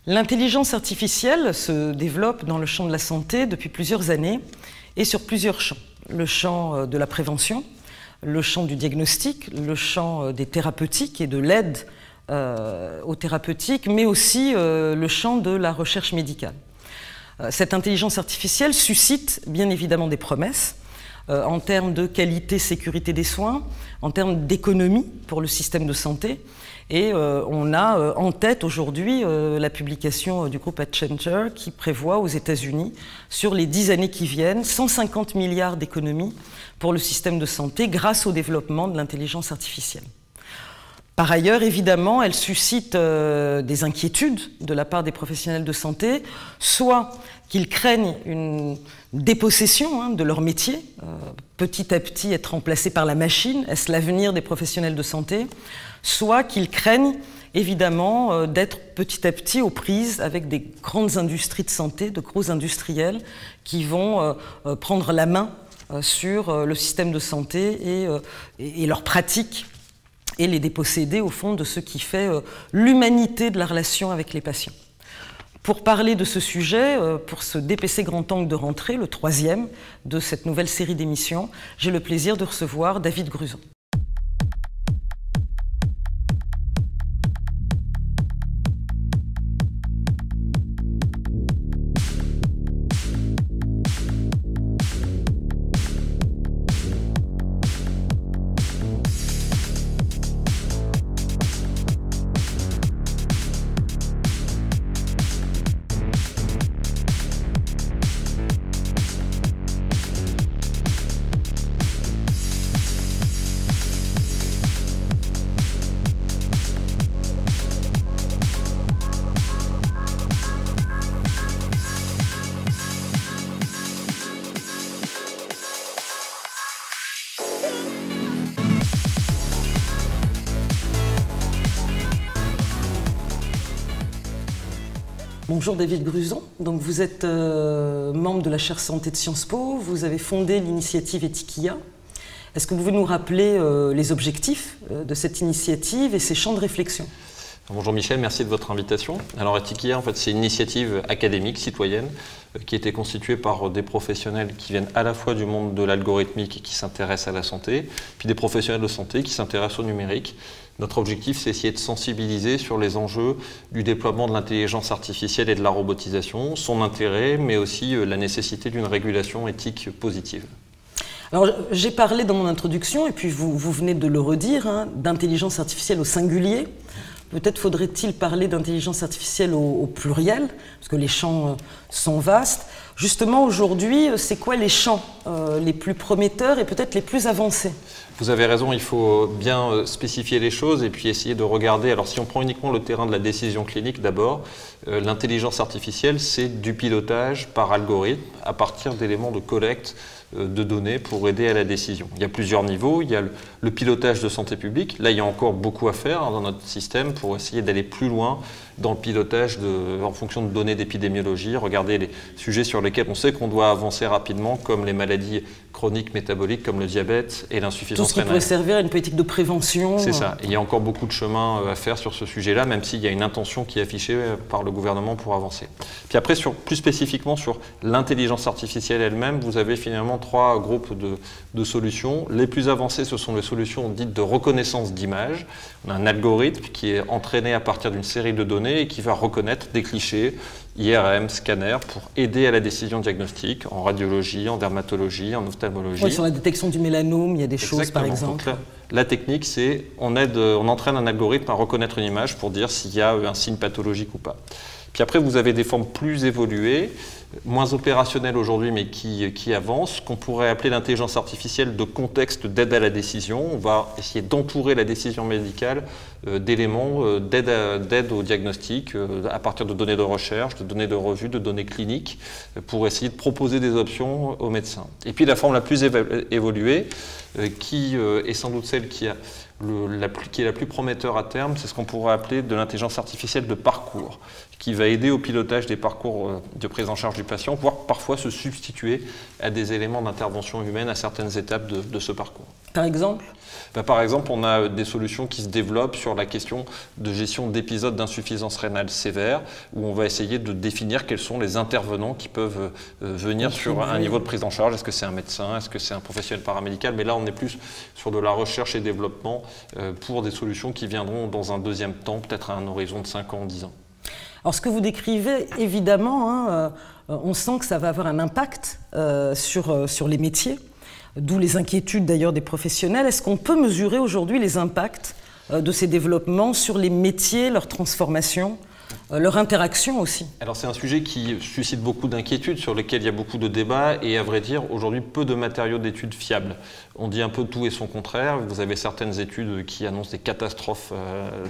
L'intelligence artificielle se développe dans le champ de la santé depuis plusieurs années et sur plusieurs champs. Le champ de la prévention, le champ du diagnostic, le champ des thérapeutiques et de l'aide aux thérapeutiques, mais aussi le champ de la recherche médicale. Cette intelligence artificielle suscite bien évidemment des promesses en termes de qualité, sécurité des soins, en termes d'économie pour le système de santé. Et on a en tête aujourd'hui la publication du groupe Accenture qui prévoit aux États-Unis, sur les 10 années qui viennent, 150 milliards d'économies pour le système de santé grâce au développement de l'intelligence artificielle. Par ailleurs, évidemment, elle suscite des inquiétudes de la part des professionnels de santé, soit qu'ils craignent une dépossession de leur métier, petit à petit être remplacés par la machine, est-ce l'avenir des professionnels de santé, soit qu'ils craignent évidemment d'être petit à petit aux prises avec des grandes industries de santé, de gros industriels qui vont prendre la main sur le système de santé et leurs pratiques et les déposséder au fond de ce qui fait l'humanité de la relation avec les patients. Pour parler de ce sujet, pour ce DPC Grand Angle de rentrée, le 3e de cette nouvelle série d'émissions, j'ai le plaisir de recevoir David Gruson. Bonjour David Gruson, donc vous êtes membre de la chaire santé de Sciences Po, vous avez fondé l'initiative Etikia. Est-ce que vous pouvez nous rappeler les objectifs de cette initiative et ses champs de réflexion? Bonjour Michel, merci de votre invitation. Alors Etikia, en fait, c'est une initiative académique, citoyenne, qui a été constituée par des professionnels qui viennent à la fois du monde de l'algorithmique et qui s'intéressent à la santé, puis des professionnels de santé qui s'intéressent au numérique. Notre objectif, c'est essayer de sensibiliser sur les enjeux du déploiement de l'intelligence artificielle et de la robotisation, son intérêt, mais aussi la nécessité d'une régulation éthique positive. Alors, j'ai parlé dans mon introduction, et puis vous venez de le redire, d'intelligence artificielle au singulier. Peut-être faudrait-il parler d'intelligence artificielle au pluriel, parce que les champs sont vastes. Justement, aujourd'hui, c'est quoi les champs les plus prometteurs et peut-être les plus avancés? Vous avez raison, il faut bien spécifier les choses et puis essayer de regarder. Alors si on prend uniquement le terrain de la décision clinique d'abord, l'intelligence artificielle, c'est du pilotage par algorithme à partir d'éléments de collecte de données pour aider à la décision. Il y a plusieurs niveaux. Il y a le pilotage de santé publique. Là, il y a encore beaucoup à faire dans notre système pour essayer d'aller plus loin dans le pilotage en fonction de données d'épidémiologie, regarder les sujets sur lesquels on sait qu'on doit avancer rapidement, comme les maladies chroniques métaboliques, comme le diabète et l'insuffisance rénale. Tout ce qui pourrait servir à une politique de prévention. C'est ça. Et il y a encore beaucoup de chemin à faire sur ce sujet-là, même s'il y a une intention qui est affichée par le gouvernement pour avancer. Puis après, plus spécifiquement sur l'intelligence artificielle elle-même, vous avez finalement 3 groupes de solutions. Les plus avancées, ce sont les solutions dites de reconnaissance d'images. On a un algorithme qui est entraîné à partir d'une série de données et qui va reconnaître des clichés, IRM, scanner, pour aider à la décision diagnostique en radiologie, en dermatologie, en ophtalmologie. Oui, sur la détection du mélanome, il y a des choses par exemple. Donc, la technique, c'est on entraîne un algorithme à reconnaître une image pour dire s'il y a un signe pathologique ou pas. Puis après, vous avez des formes plus évoluées, moins opérationnelles aujourd'hui, mais qui avancent, qu'on pourrait appeler l'intelligence artificielle de contexte d'aide à la décision. On va essayer d'entourer la décision médicale d'éléments d'aide au diagnostic à partir de données de recherche, de données de revue, de données cliniques, pour essayer de proposer des options aux médecins. Et puis la forme la plus évoluée, qui est sans doute celle qui est la plus prometteur à terme, c'est ce qu'on pourrait appeler de l'intelligence artificielle de parcours, qui va aider au pilotage des parcours de prise en charge du patient, voire parfois se substituer à des éléments d'intervention humaine à certaines étapes de ce parcours. Par exemple ? Par exemple, on a des solutions qui se développent sur la question de gestion d'épisodes d'insuffisance rénale sévère, où on va essayer de définir quels sont les intervenants qui peuvent venir sur un niveau de prise en charge. Est-ce que c'est un médecin? Est-ce que c'est un professionnel paramédical? Mais là, on est plus sur de la recherche et développement pour des solutions qui viendront dans un deuxième temps, peut-être à un horizon de 5 ans, 10 ans. Alors, ce que vous décrivez, évidemment, on sent que ça va avoir un impact sur les métiers. D'où les inquiétudes d'ailleurs des professionnels. Est-ce qu'on peut mesurer aujourd'hui les impacts de ces développements sur les métiers, leur transformation, leur interaction aussi? Alors c'est un sujet qui suscite beaucoup d'inquiétudes, sur lequel il y a beaucoup de débats et à vrai dire aujourd'hui peu de matériaux d'études fiables. On dit un peu tout et son contraire. Vous avez certaines études qui annoncent des catastrophes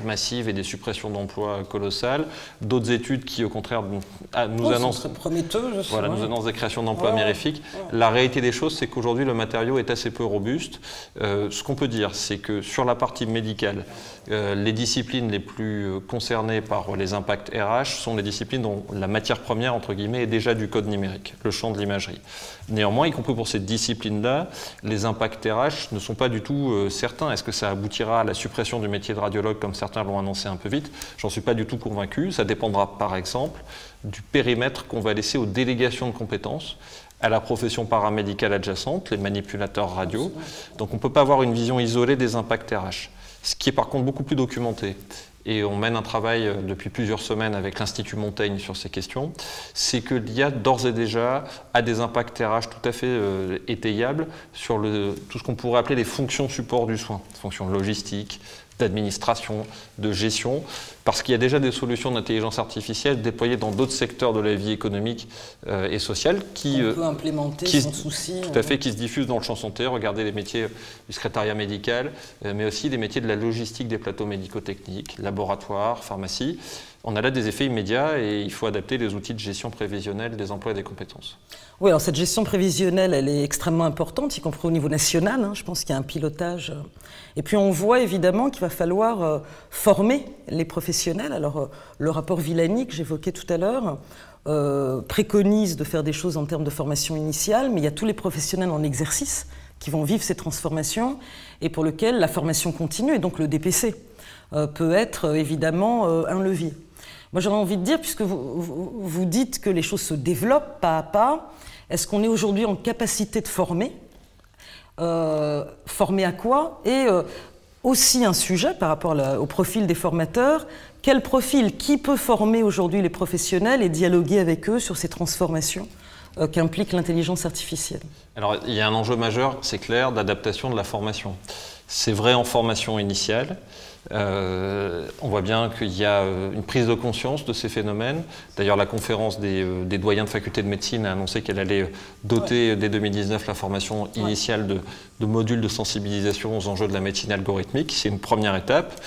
massives et des suppressions d'emplois colossales. D'autres études qui au contraire nous annoncent nous annoncent des créations d'emplois mirifiques. La réalité des choses, c'est qu'aujourd'hui le matériau est assez peu robuste. Ce qu'on peut dire, c'est que sur la partie médicale, les disciplines les plus concernées par les impacts RH sont les disciplines dont la matière première, entre guillemets, est déjà du code numérique, le champ de l'imagerie. Néanmoins, y compris pour ces disciplines-là, les impacts RH ne sont pas du tout certains. Est-ce que ça aboutira à la suppression du métier de radiologue, comme certains l'ont annoncé un peu vite? J'en suis pas du tout convaincu. Ça dépendra, par exemple, du périmètre qu'on va laisser aux délégations de compétences, à la profession paramédicale adjacente, les manipulateurs radio. Donc on ne peut pas avoir une vision isolée des impacts RH. Ce qui est par contre beaucoup plus documenté, et on mène un travail depuis plusieurs semaines avec l'Institut Montaigne sur ces questions, c'est qu'il y a d'ores et déjà des impacts RH tout à fait étayables sur tout ce qu'on pourrait appeler les fonctions support du soin, fonctions logistiques, d'administration, de gestion, parce qu'il y a déjà des solutions d'intelligence artificielle déployées dans d'autres secteurs de la vie économique et sociale qui peut implémenter sans souci. Tout à fait, qui se diffusent dans le champ santé. Regardez les métiers du secrétariat médical, mais aussi les métiers de la logistique des plateaux médico-techniques, laboratoires, pharmacie. On a là des effets immédiats et il faut adapter les outils de gestion prévisionnelle des emplois et des compétences. Oui, alors cette gestion prévisionnelle, elle est extrêmement importante, y compris au niveau national. Je pense qu'il y a un pilotage. Et puis on voit évidemment qu'il va falloir former les professionnels. Alors le rapport Villani que j'évoquais tout à l'heure préconise de faire des choses en termes de formation initiale, mais il y a tous les professionnels en exercice qui vont vivre ces transformations et pour lesquels la formation continue, et donc le DPC, peut être évidemment un levier. Moi j'aurais envie de dire, puisque vous dites que les choses se développent pas à pas, est-ce qu'on est aujourd'hui en capacité de former? Former à quoi? Et aussi un sujet par rapport au profil des formateurs, quel profil? Qui peut former aujourd'hui les professionnels et dialoguer avec eux sur ces transformations qu'implique l'intelligence artificielle? Alors il y a un enjeu majeur, c'est clair, d'adaptation de la formation. C'est vrai en formation initiale. On voit bien qu'il y a une prise de conscience de ces phénomènes. D'ailleurs, la conférence des doyens de faculté de médecine a annoncé qu'elle allait doter dès 2019 la formation initiale de modules de sensibilisation aux enjeux de la médecine algorithmique. C'est une première étape.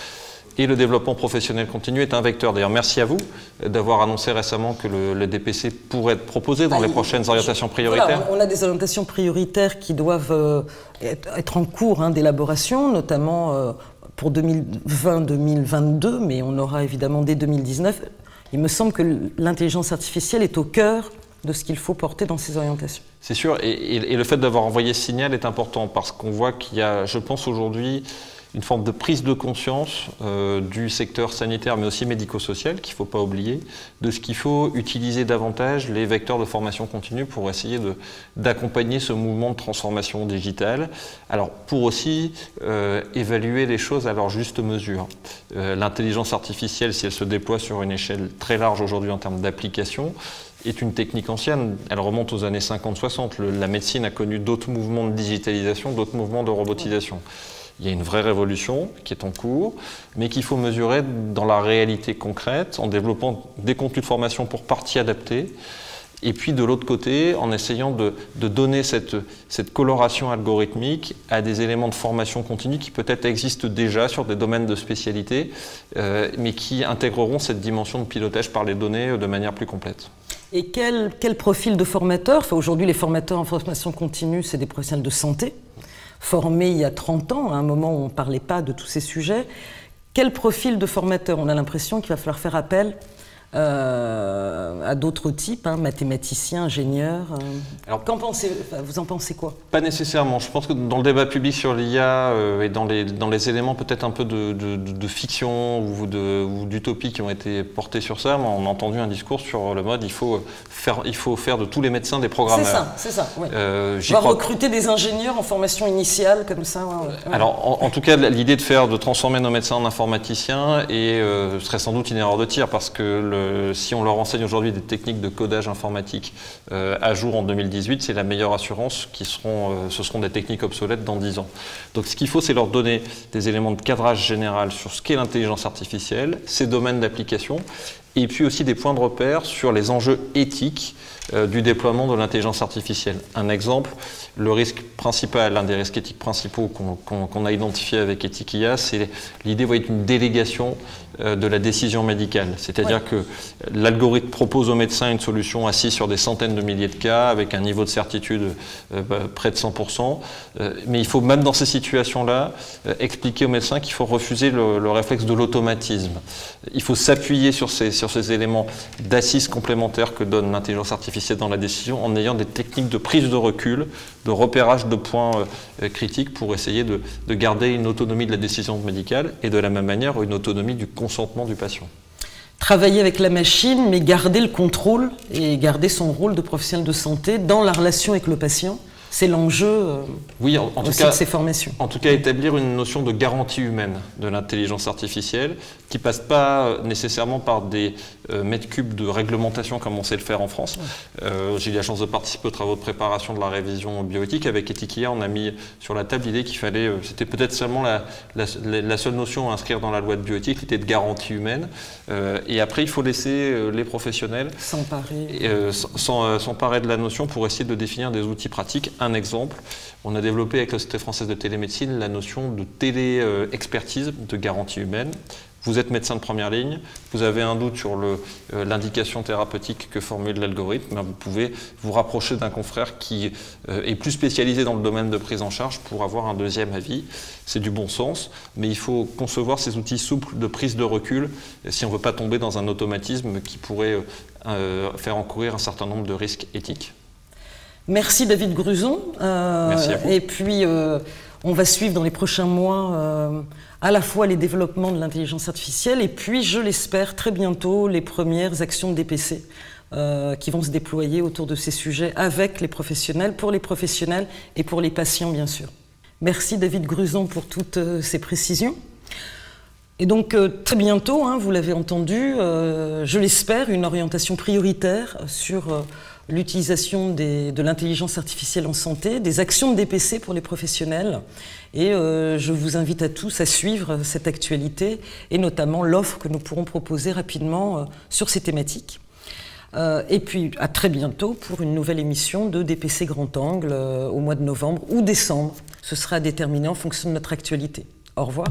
Et le développement professionnel continu est un vecteur. D'ailleurs, merci à vous d'avoir annoncé récemment que le DPC pourrait être proposé dans les prochaines orientations prioritaires. Voilà, on a des orientations prioritaires qui doivent être en cours d'élaboration, notamment pour 2020-2022, mais on aura évidemment dès 2019. Il me semble que l'intelligence artificielle est au cœur de ce qu'il faut porter dans ces orientations. C'est sûr, et le fait d'avoir envoyé ce signal est important parce qu'on voit qu'il y a, je pense aujourd'hui, une forme de prise de conscience du secteur sanitaire, mais aussi médico-social, qu'il ne faut pas oublier, de ce qu'il faut utiliser davantage les vecteurs de formation continue pour essayer d'accompagner ce mouvement de transformation digitale. Alors, pour aussi évaluer les choses à leur juste mesure. L'intelligence artificielle, si elle se déploie sur une échelle très large aujourd'hui en termes d'application, est une technique ancienne. Elle remonte aux années 50-60. La médecine a connu d'autres mouvements de digitalisation, d'autres mouvements de robotisation. Il y a une vraie révolution qui est en cours, mais qu'il faut mesurer dans la réalité concrète, en développant des contenus de formation pour partie adaptés, et puis de l'autre côté, en essayant de donner cette coloration algorithmique à des éléments de formation continue qui peut-être existent déjà sur des domaines de spécialité, mais qui intégreront cette dimension de pilotage par les données de manière plus complète. Et quel profil de formateur? Aujourd'hui, les formateurs en formation continue, c'est des professionnels de santé, formés il y a 30 ans, à un moment où on ne parlait pas de tous ces sujets. Quel profil de formateur? On a l'impression qu'il va falloir faire appel à d'autres types, hein, mathématiciens, ingénieurs. Alors, vous en pensez quoi? Pas nécessairement. Je pense que dans le débat public sur l'IA et dans les éléments peut-être un peu de fiction ou d'utopie qui ont été portés sur ça, on a entendu un discours sur le mode il faut faire de tous les médecins des programmeurs. C'est ça. Oui. On va recruter des ingénieurs en formation initiale comme ça. Ouais. Alors en tout cas l'idée de transformer nos médecins en informaticiens serait sans doute une erreur de tir parce que si on leur enseigne aujourd'hui des techniques de codage informatique à jour en 2018, c'est la meilleure assurance ce seront des techniques obsolètes dans 10 ans. Donc ce qu'il faut, c'est leur donner des éléments de cadrage général sur ce qu'est l'intelligence artificielle, ses domaines d'application, et puis aussi des points de repère sur les enjeux éthiques du déploiement de l'intelligence artificielle. Un exemple, le risque principal, l'un des risques éthiques principaux qu'on a identifié avec EthiqueIA, c'est l'idée d'une délégation de la décision médicale. C'est-à-dire que l'algorithme propose au médecin une solution assise sur des centaines de milliers de cas, avec un niveau de certitude près de 100%. Mais il faut, même dans ces situations-là, expliquer au médecin qu'il faut refuser le réflexe de l'automatisme. Il faut s'appuyer sur ces éléments d'assises complémentaires que donne l'intelligence artificielle dans la décision en ayant des techniques de prise de recul, de repérage de points critiques pour essayer de garder une autonomie de la décision médicale et de la même manière une autonomie du consentement du patient. Travailler avec la machine, mais garder le contrôle et garder son rôle de professionnel de santé dans la relation avec le patient. C'est l'enjeu oui, de ces formations. En tout cas, établir une notion de garantie humaine de l'intelligence artificielle qui ne passe pas nécessairement par des mètres cubes de réglementation comme on sait le faire en France. J'ai eu la chance de participer aux travaux de préparation de la révision bioéthique. Avec EthiqueIA, on a mis sur la table l'idée qu'il fallait, c'était peut-être seulement la seule notion à inscrire dans la loi de bioéthique, l'idée de garantie humaine. Et après, il faut laisser les professionnels s'emparer de la notion pour essayer de définir des outils pratiques. Un exemple, on a développé avec la Société française de télémédecine la notion de télé-expertise de garantie humaine. Vous êtes médecin de première ligne, vous avez un doute sur l'indication thérapeutique que formule l'algorithme, vous pouvez vous rapprocher d'un confrère qui est plus spécialisé dans le domaine de prise en charge pour avoir un deuxième avis. C'est du bon sens, mais il faut concevoir ces outils souples de prise de recul si on ne veut pas tomber dans un automatisme qui pourrait faire encourir un certain nombre de risques éthiques. Merci David Gruson. Merci à vous. Et puis on va suivre dans les prochains mois à la fois les développements de l'intelligence artificielle et puis, je l'espère, très bientôt les premières actions de DPC qui vont se déployer autour de ces sujets avec les professionnels, pour les professionnels et pour les patients bien sûr. Merci David Gruson pour toutes ces précisions. Et donc très bientôt, hein, vous l'avez entendu, je l'espère, une orientation prioritaire sur l'utilisation de l'intelligence artificielle en santé, des actions de DPC pour les professionnels. Et je vous invite à tous à suivre cette actualité et notamment l'offre que nous pourrons proposer rapidement sur ces thématiques. Et puis à très bientôt pour une nouvelle émission de DPC Grand Angle au mois de novembre ou décembre. Ce sera déterminé en fonction de notre actualité. Au revoir.